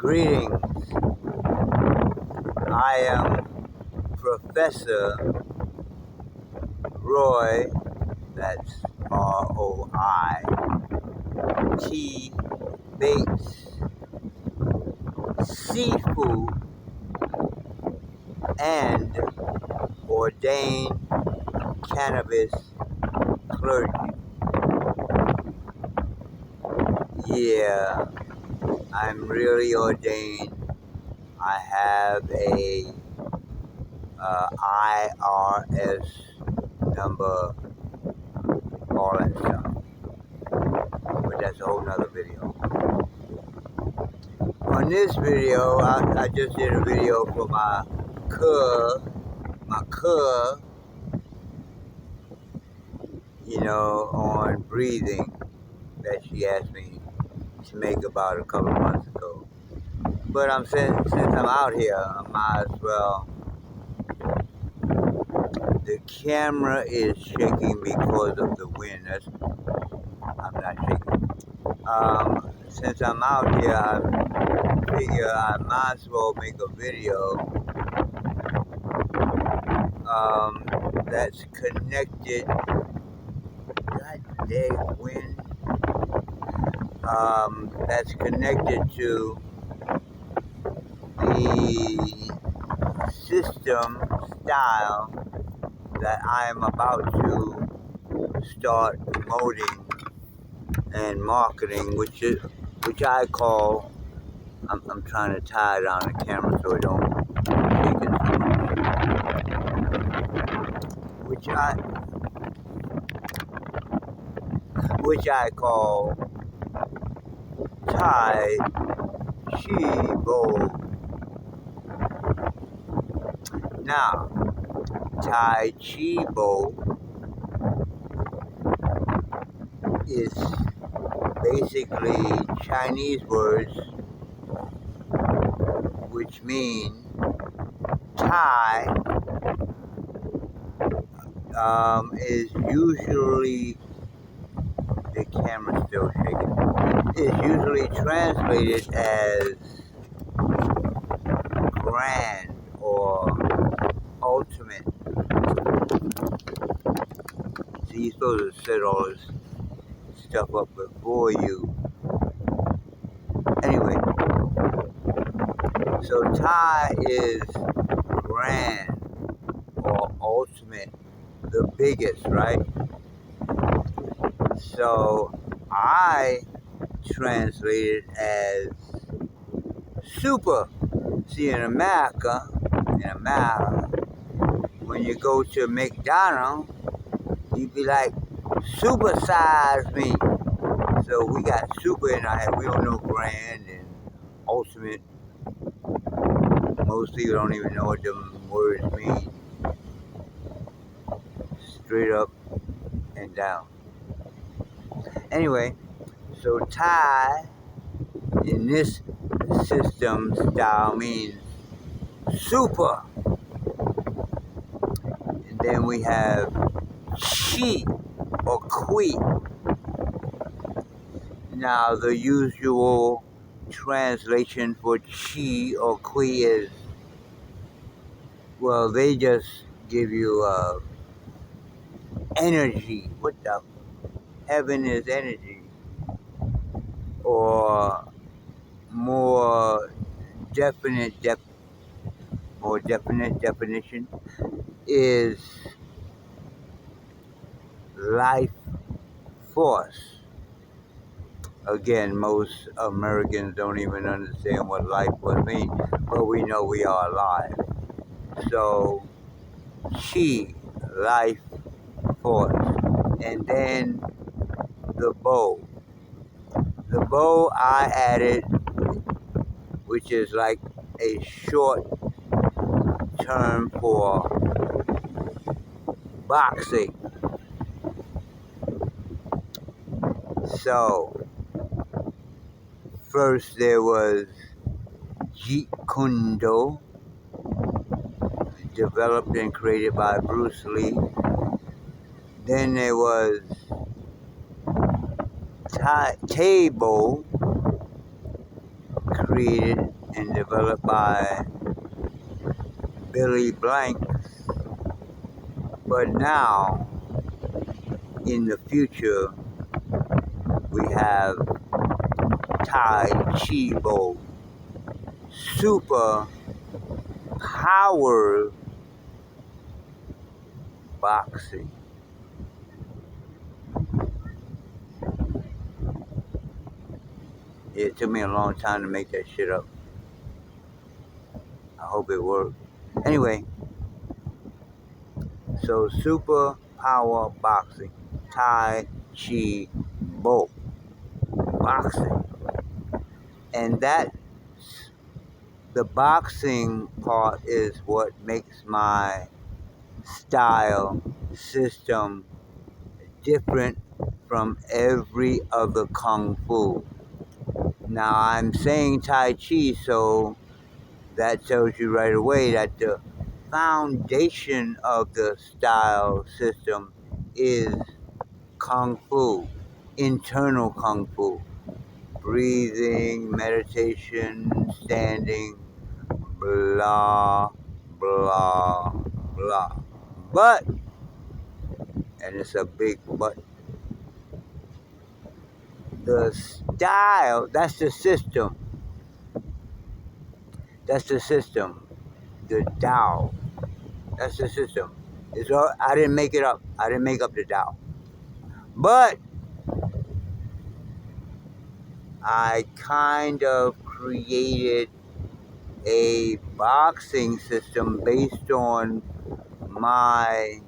Greetings. I am Professor Roy, that's R-O-I, T. Bates, seafood, and ordained cannabis clergy. Yeah, I'm really ordained. I have a IRS number, all that stuff. But that's a whole nother video. On this video, I just did a video for my cur, on breathing that she asked me to make about a couple of months ago. But since I'm out here, I might as well. The camera is shaking because of the wind. I'm not shaking. Since I'm out here, I figure I might as well make a video that's connected. God dang wind. That's connected to the system style that I am about to start promoting and marketing, which I call. I'm trying to tie down the camera so it don't shake it too much. Which I call Tai-Chi Bo. Now, Tai-Chi Bo is basically Chinese words which mean Tai is usually, the camera's still shaking, is usually translated as grand or ultimate. See, you're supposed to set all this stuff up before you. Anyway, so Tai is grand or ultimate, the biggest, right? So I translate it as super. See, in America, when you go to McDonald's, you be like, super size me. So we got super in our head. We don't know grand and ultimate. Most people don't even know what them words mean. Straight up and down. Anyway, so Tai in this system style means super. And then we have Chi or Qui. Now the usual translation for Chi or Qui is, well, they just give you energy. What the heaven is energy? Or more definite definition is life force. Again, most Americans don't even understand what life force means, but we know we are alive. So, Chi, life force. And then the bow. The bow I added, which is like a short term for boxing. So, first there was Jeet Kune Do, developed and created by Bruce Lee. Then there was Tai-Chi Bo, created and developed by Billy Blank. But now, in the future, we have Tai-Chi Bo, super power boxing. It took me a long time to make that shit up. I hope it worked. Anyway, so super power boxing, Tai-Chi Bo boxing. And that, the boxing part is what makes my style system different from every other kung fu. Now I'm saying Tai Chi, so that tells you right away that the foundation of the style system is kung fu, internal kung fu, breathing, meditation, standing, blah, blah, blah. But, and it's a big but, the style, that's the system. That's the system. The Tao. That's the system. It's all, I didn't make it up. I didn't make up the Tao. But I kind of created a boxing system based on my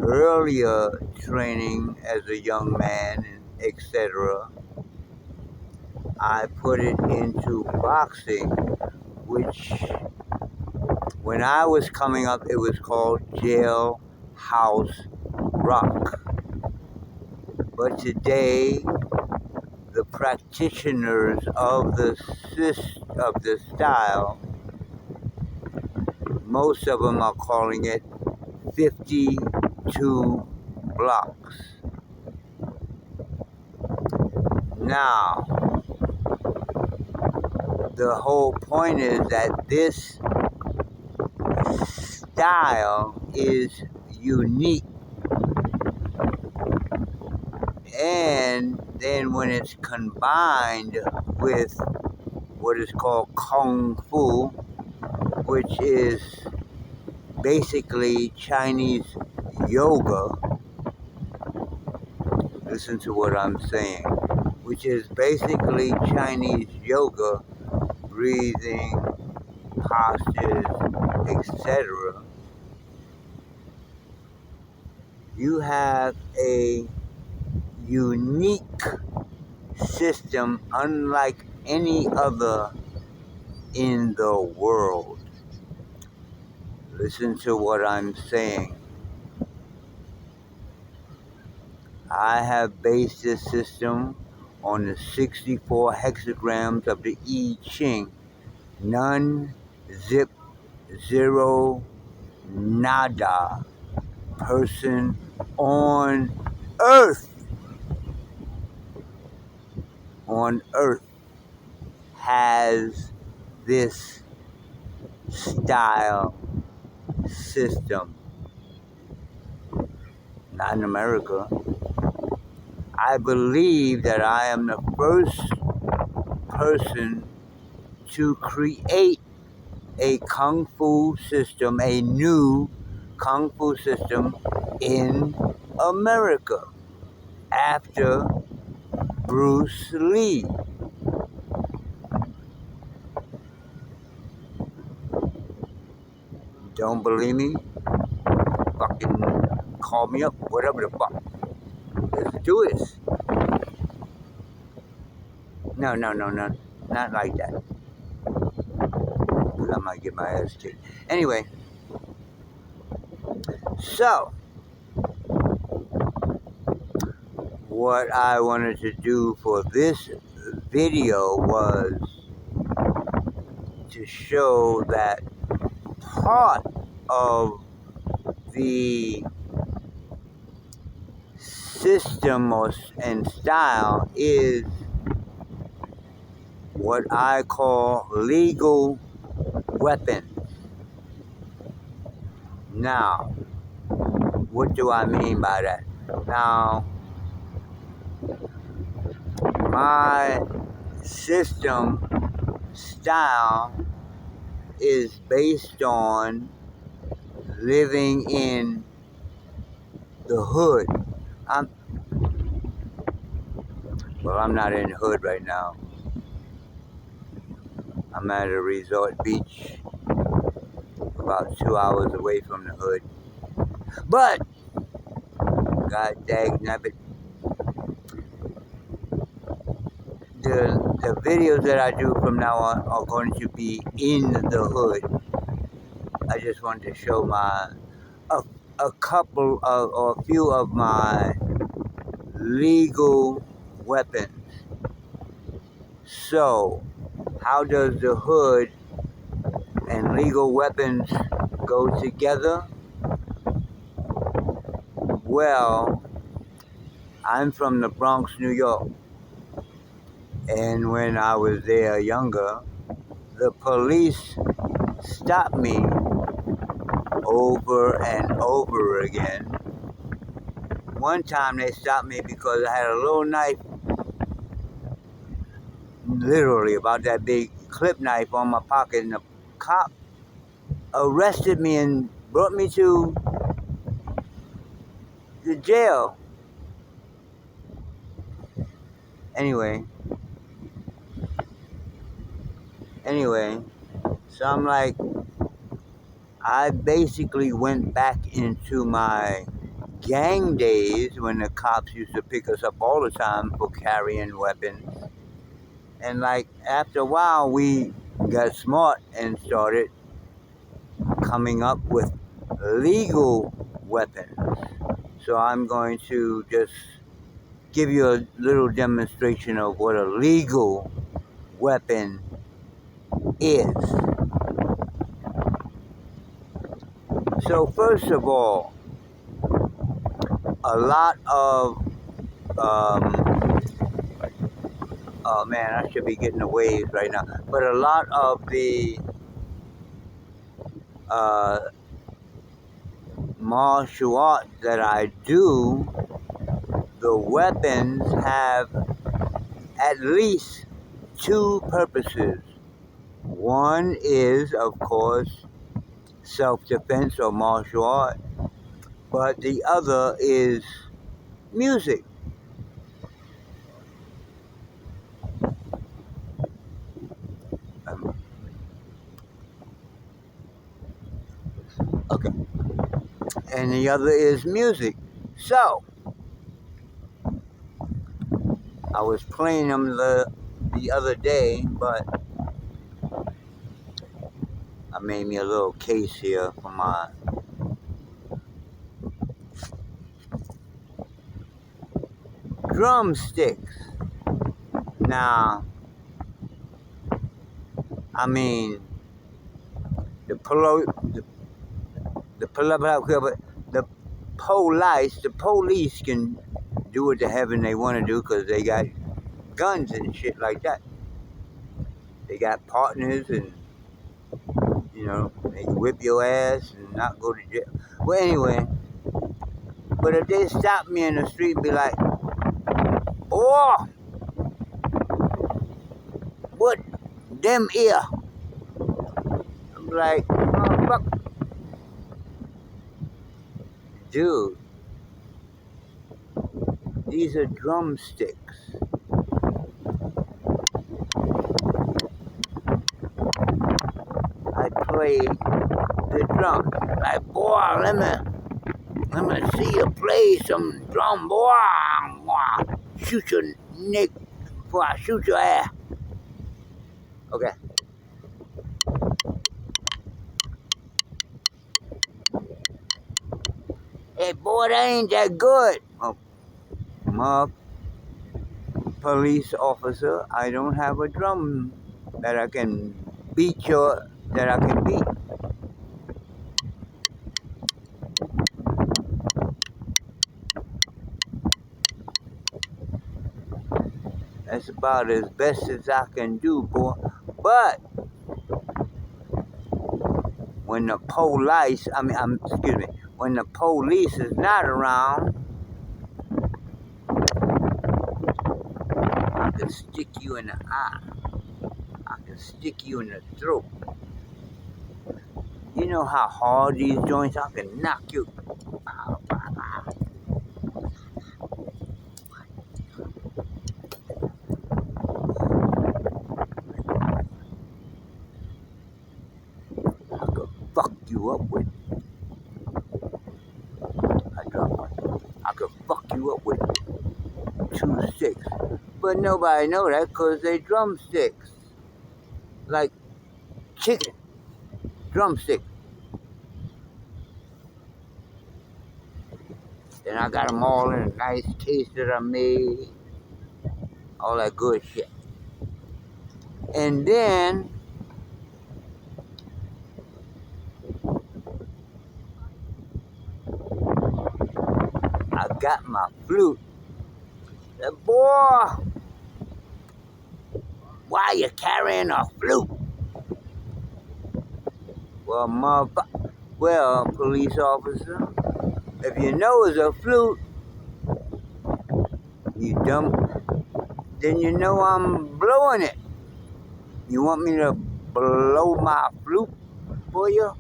earlier training as a young man, etc. I put it into boxing, which when I was coming up, it was called Jailhouse Rock. But today, the practitioners of the style, most of them are calling it 52 blocks. Now, the whole point is that this style is unique. And then when it's combined with what is called Kung Fu, which is basically Chinese yoga, listen to what I'm saying, which is basically Chinese yoga, breathing, postures, etc. You have a unique system unlike any other in the world. Listen to what I'm saying. I have based this system on the 64 hexagrams of the I Ching. None, zip, zero, nada person on earth has this style system. Not in America. I believe that I am the first person to create a kung fu system, a new kung fu system in America after Bruce Lee. Don't believe me? Fucking call me up, whatever the fuck. Let's do this. No, not like that. Because I might get my ass kicked. Anyway, so what I wanted to do for this video was to show that part of the system and style is what I call legal weapons. Now, what do I mean by that? Now, my system style is based on living in the hood. I'm I'm not in the hood right now. I'm at a resort beach about 2 hours away from the hood. But, god dang nabbit, the videos that I do from now on are going to be in the hood. I just wanted to show a couple of, or a few of my legal weapons. So, how does the hood and legal weapons go together? Well, I'm from the Bronx, New York, and when I was there younger, the police stopped me over and over again. One time they stopped me because I had a little knife, literally about that big clip knife on my pocket, and the cop arrested me and brought me to the jail. Anyway, so I'm like, I basically went back into my gang days when the cops used to pick us up all the time for carrying weapons. And like after a while, we got smart and started coming up with legal weapons. So I'm going to just give you a little demonstration of what a legal weapon is. So first of all, a lot of oh man, I should be getting the waves right now. But a lot of the martial arts that I do, the weapons have at least two purposes. One is, of course, self-defense or martial art, but the other is music. Okay. And the other is music. So, I was playing them the other day, but I made me a little case here for my drumsticks. Now, I mean, the police can do what the heaven they want to do because they got guns and shit like that. They got partners and, they can whip your ass and not go to jail. Well, anyway, but if they stop me in the street and be like, oh, what them here? I'm like, oh, fuck. Dude, these are drumsticks. I play the drum. Like, boy, let me see you play some drum, boy. Shoot your neck before I shoot your ass. Okay. Hey, boy, that ain't that good. Oh, my police officer, I don't have a drum that I can beat. That's about as best as I can do, boy. But when the police, when the police is not around, I can stick you in the eye. I can stick you in the throat. You know how hard these joints are? I can knock you. I could fuck you up with. I could fuck you up with 2 sticks. But nobody know that because they drumsticks. Like chicken. Drumstick. Then I got them all in a nice taste that I made. All that good shit. And then I got my flute. Said, boy, why you carrying a flute? Well, police officer, if you know it's a flute, you dumb, then you know I'm blowing it. You want me to blow my flute for you?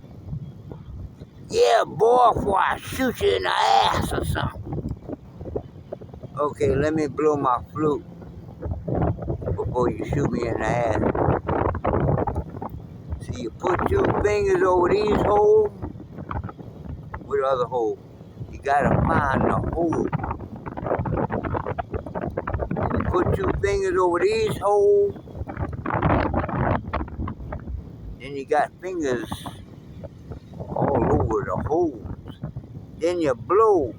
Yeah, boy, before I shoot you in the ass or something. Okay, let me blow my flute before you shoot me in the ass. See, you put 2 fingers over these holes. With the other hole, you gotta find the hole. You put 2 fingers over these holes, then you got fingers all over the holes. Then you blow.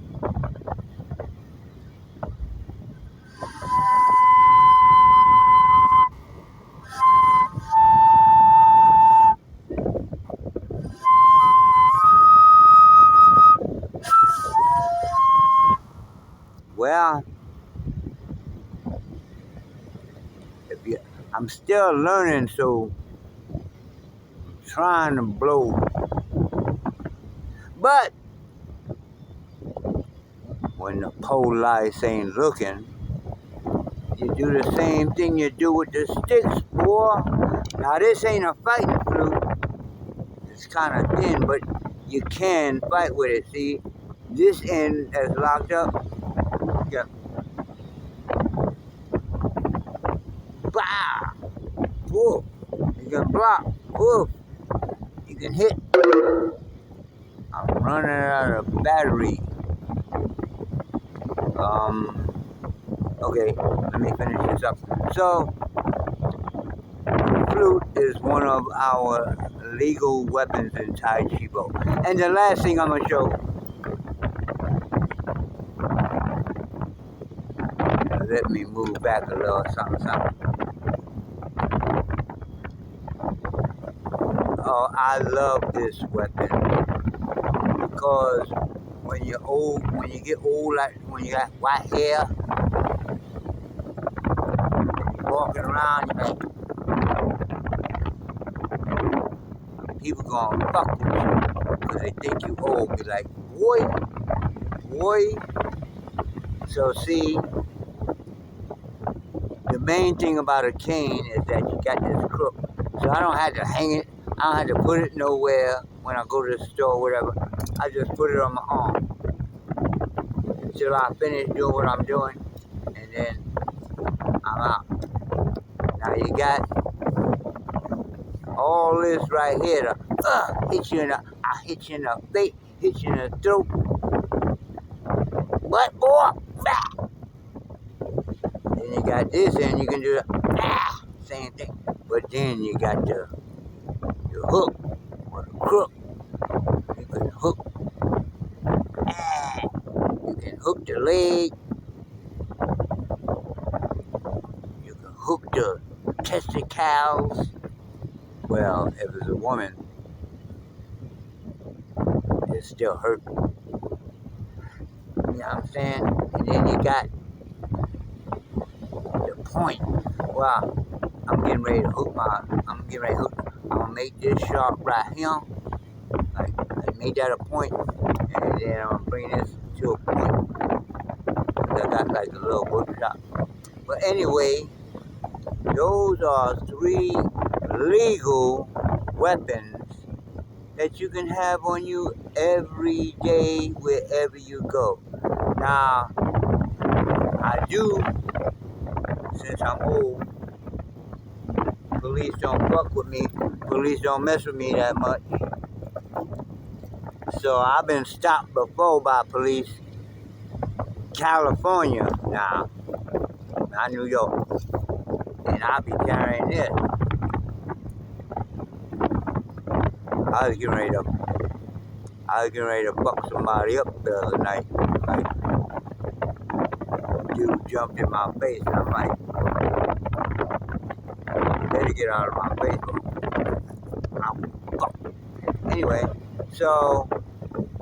Well, I'm still learning, so I'm trying to blow. But when the police ain't looking, you do the same thing you do with the sticks, boy. Now this ain't a fighting flute. It's kind of thin, but you can fight with it. See, this end that's locked up. Yeah. Bah! Woof. You can block. Woof. You can hit. I'm running out of battery. Okay, let me finish this up. So, flute is one of our legal weapons in Tai-Chi Bo. And the last thing I'm going to show, let me move back a little, something. Oh, I love this weapon because when you're old, when you get old, like when you got white hair, walking around, you're like, people gonna fuck with you because they think you old. Be like, boy. So see, the main thing about a cane is that you got this crook. So I don't have to hang it. I don't have to put it nowhere when I go to the store or whatever. I just put it on my arm until I finish doing what I'm doing, and then I'm out. Now you got all this right here to hit you in the, I hit you in the face, hit you in the throat. What, boy? Fat. Then you got this, and you can do the same thing. But then you got the hook or the crook. You can hook. You can hook the leg. You can hook the testicles. Well, if it's a woman, it still hurt. You know what I'm saying? And then you got the point. Well, I'm getting ready to hook I'm gonna make this sharp right here. Like, I made that a point, and then I'm gonna bring this to a point. I got like a little workshop. But anyway, those are 3 legal weapons that you can have on you every day wherever you go. Now, I do, since I'm old, police don't fuck with me, police don't mess with me that much. So I've been stopped before by police, California now, not New York. And I'll be carrying this. I was getting ready to fuck somebody up the other night. Like, dude jumped in my face, and I'm like, better get out of my face. Anyway, so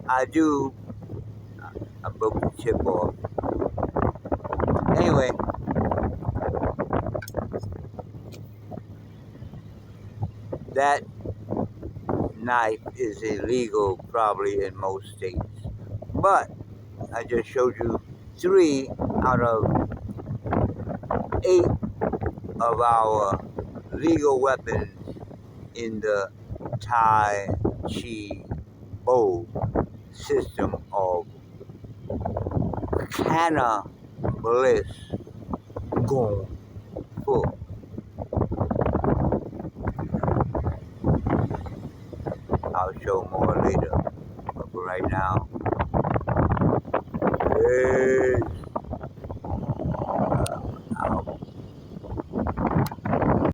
I broke the chip off. Anyway, that knife is illegal probably in most states. But I just showed you 3 out of 8 of our legal weapons in the Tai-Chi Bo system of cannabis going full. I'll show more later.